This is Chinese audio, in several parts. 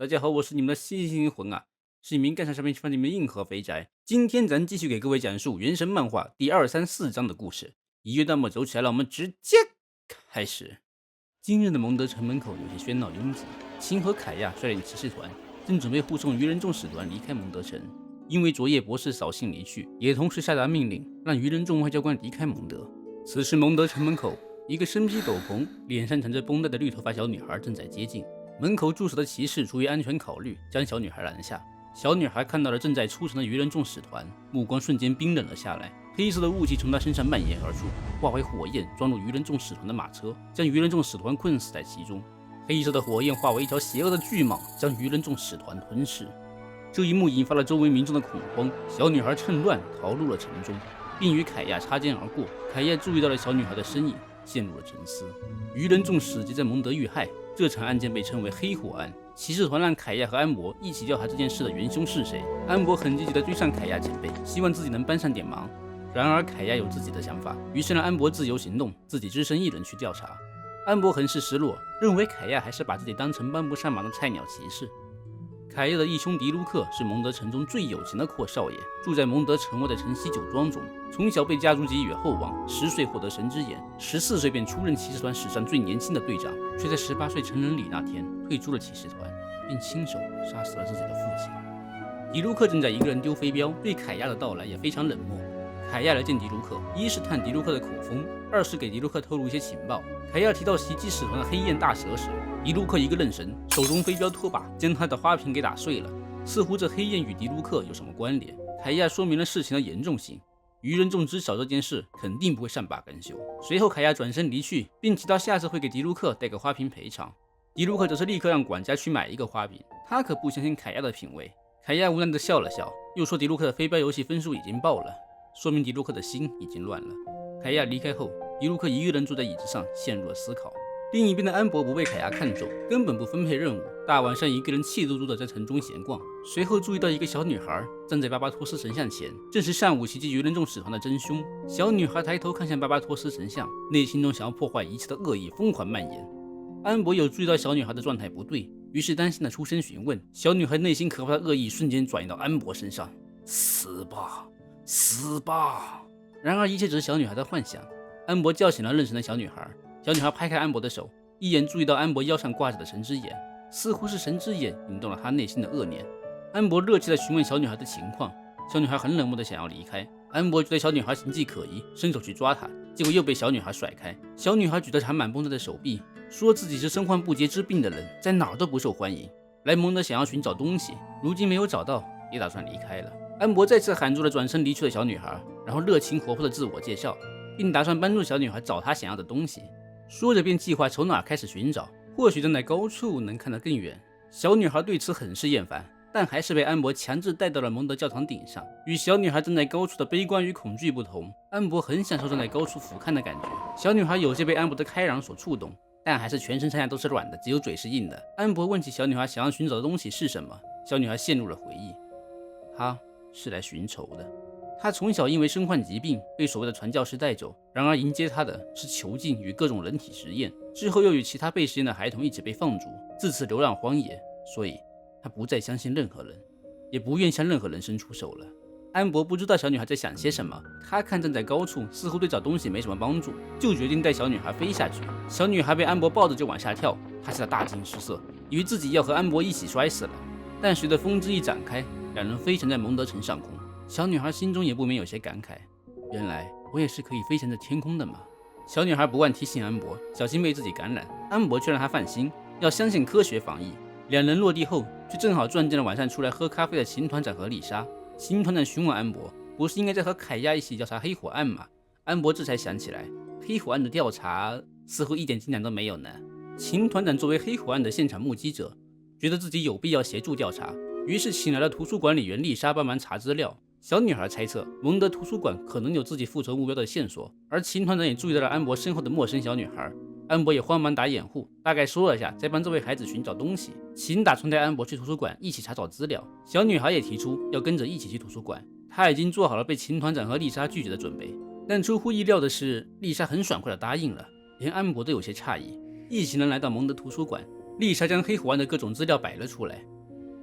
大家好，我是你们的星星魂啊，是一名干啥啥没吃饭的你们硬核肥宅。今天咱继续给各位讲述原神漫画第2、3、4章的故事。一月弹幕走起来了，我们直接开始。今日的蒙德城门口有些喧闹拥挤，秦和凯亚率领骑士团正准备护送愚人众使团离开蒙德城。因为昨夜博士扫兴离去，也同时下达命令，让愚人众外交官离开蒙德。此时蒙德城门口，一个身披斗篷、脸上缠着绷带的绿头发小女孩正在接近。门口驻守的骑士出于安全考虑，将小女孩拦下。小女孩看到了正在出城的愚人众使团，目光瞬间冰冷了下来。黑色的雾气从她身上蔓延而出，化为火焰，装入愚人众使团的马车，将愚人众使团困死在其中。黑色的火焰化为一条邪恶的巨蟒，将愚人众使团吞噬。这一幕引发了周围民众的恐慌，小女孩趁乱逃入了城中，并与凯亚擦肩而过。凯亚注意到了小女孩的身影，陷入了沉思。愚人众使节在蒙德遇害，这场案件被称为黑火案。骑士团让凯亚和安博一起调查这件事的元凶是谁。安博很积极地追上凯亚前辈，希望自己能帮上点忙。然而凯亚有自己的想法，于是让安博自由行动，自己只身一人去调查。安博很是失落，认为凯亚还是把自己当成帮不上忙的菜鸟骑士。凯亚的义兄迪卢克是蒙德城中最有钱的阔少爷，住在蒙德城外的晨曦酒庄中。从小被家族给予厚望，10岁获得神之眼，14岁便出任骑士团史上最年轻的队长，却在18岁成人礼那天退出了骑士团，并亲手杀死了自己的父亲。迪卢克正在一个人丢飞镖，对凯亚的到来也非常冷漠。凯亚来见迪卢克，一是探迪卢克的口风，二是给迪卢克透露一些情报。凯亚提到袭击使团的黑焰大蛇时，迪卢克一个愣神，手中飞镖拖把将他的花瓶给打碎了，似乎这黑焰与迪卢克有什么关联。凯亚说明了事情的严重性，愚人众知晓这件事肯定不会善罢甘休。随后凯亚转身离去，并提到下次会给迪卢克带个花瓶赔偿。迪卢克则是立刻让管家去买一个花瓶，他可不相信凯亚的品味。凯亚无奈地笑了笑，又说迪卢克的飞镖游戏分数已经爆了，说明迪卢克的心已经乱了。凯亚离开后，迪卢克一个人坐在椅子上陷入了思考。另一边的安博不被凯亚看中，根本不分配任务，大晚上一个人气嘟嘟的在城中闲逛。随后注意到一个小女孩站在巴巴托斯神像前，正是上午袭击愚人众使团的真凶。小女孩抬头看向巴巴托斯神像，内心中想要破坏一切的恶意疯狂蔓延。安博有注意到小女孩的状态不对，于是担心的出声询问。小女孩内心可怕的恶意瞬间转移到安博身上，死吧，死吧！然而一切只是小女孩的幻想。安博叫醒了愣神的小女孩，小女孩拍开安博的手，一眼注意到安博腰上挂着的神之眼，似乎是神之眼引动了她内心的恶念。安博热切地询问小女孩的情况，小女孩很冷漠地想要离开。安博觉得小女孩形迹可疑，伸手去抓她，结果又被小女孩甩开。小女孩举着缠满绷带的手臂，说自己是身患不洁之病的人，在哪儿都不受欢迎。来蒙德想要寻找东西，如今没有找到，也打算离开了。安博再次喊住了转身离去的小女孩，然后热情活泼地自我介绍，并打算帮助小女孩找她想要的东西。说着便计划从哪儿开始寻找，或许站在高处能看得更远。小女孩对此很是厌烦，但还是被安博强制带到了蒙德教堂顶上。与小女孩站在高处的悲观与恐惧不同，安博很享受站在高处俯瞰的感觉。小女孩有些被安博的开朗所触动，但还是全身上下都是软的，只有嘴是硬的。安博问起小女孩想要寻找的东西是什么，小女孩陷入了回忆。她是来寻仇的。她从小因为身患疾病被所谓的传教士带走，然而迎接她的是囚禁与各种人体实验，之后又与其他被实验的孩童一起被放逐，自此流浪荒野。所以她不再相信任何人，也不愿向任何人伸出手了。安博不知道小女孩在想些什么，他看站在高处似乎对找东西没什么帮助，就决定带小女孩飞下去。小女孩被安博抱着就往下跳，她吓得大惊失色，以为自己要和安博一起摔死了。但随着风之一展开，两人飞翔在蒙德城上空。小女孩心中也不免有些感慨，原来我也是可以飞翔在天空的嘛。小女孩不忘提醒安博小心被自己感染，安博却让她放心，要相信科学防疫。两人落地后，却正好撞见了晚上出来喝咖啡的秦团长和丽莎。秦团长询问安博，不是应该在和凯亚一起调查黑火案吗？安博这才想起来，黑火案的调查似乎一点进展都没有呢。秦团长作为黑火案的现场目击者，觉得自己有必要协助调查，于是请来了图书管理员丽莎帮忙查资料。小女孩猜测蒙德图书馆可能有自己复仇目标的线索，而秦团长也注意到了安博身后的陌生小女孩。安博也慌忙打掩护，大概说了下在帮这位孩子寻找东西。秦打算带安博去图书馆一起查找资料，小女孩也提出要跟着一起去图书馆。她已经做好了被秦团长和丽莎拒绝的准备，但出乎意料的是，丽莎很爽快地答应了，连安博都有些诧异。一行人来到蒙德图书馆，丽莎将黑虎湾的各种资料摆了出来。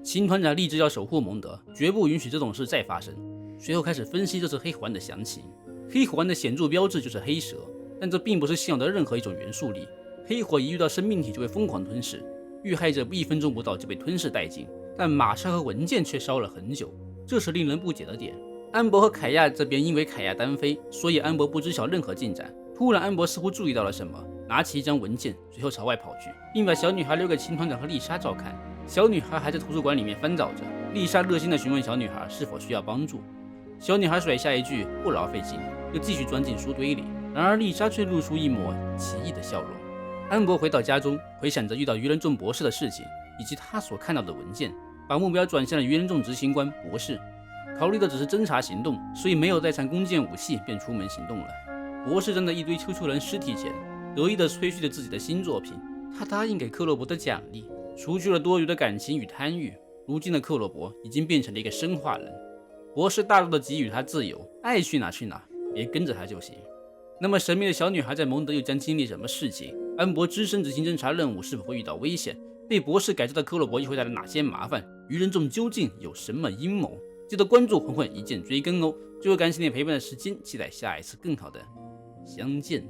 秦团长立志要守护蒙德，绝不允许这种事再发生。随后开始分析这次黑虎湾的详情。黑虎湾的显著标志就是黑蛇，但这并不是现有的任何一种元素力。黑火一遇到生命体就会疯狂吞噬，遇害者1分钟不到就被吞噬殆尽，但玛莎和文件却烧了很久，这是令人不解的点。安博和凯亚这边因为凯亚单飞，所以安博不知晓任何进展。突然安博似乎注意到了什么，拿起一张文件，随后朝外跑去，并把小女孩留给秦团长和丽莎照看。小女孩还在图书馆里面翻找着，丽莎热心地询问小女孩是否需要帮助。小女孩甩下一句不劳费劲，又继续钻进书堆里。然而丽莎却露出一抹奇异的笑容。安博回到家中，回想着遇到鱼人众博士的事情，以及他所看到的文件，把目标转向了鱼人众执行官博士。考虑的只是侦查行动，所以没有再藏弓箭武器，便出门行动了。博士站在一堆丘人尸体前，得意地吹嘘着自己的新作品。他答应给克洛伯的奖励，除去了多余的感情与贪欲。如今的克洛伯已经变成了一个生化人。博士大度地给予他自由，爱去哪去哪，别跟着他就行。那么神秘的小女孩在蒙德又将经历什么事情？安博只身执行侦查任务是否会遇到危险？被博士改造的克洛伯又会带来哪些麻烦？鱼人众究竟有什么阴谋？记得关注混混一键追更哦！最后感谢你陪伴的时间，期待下一次更好的相见。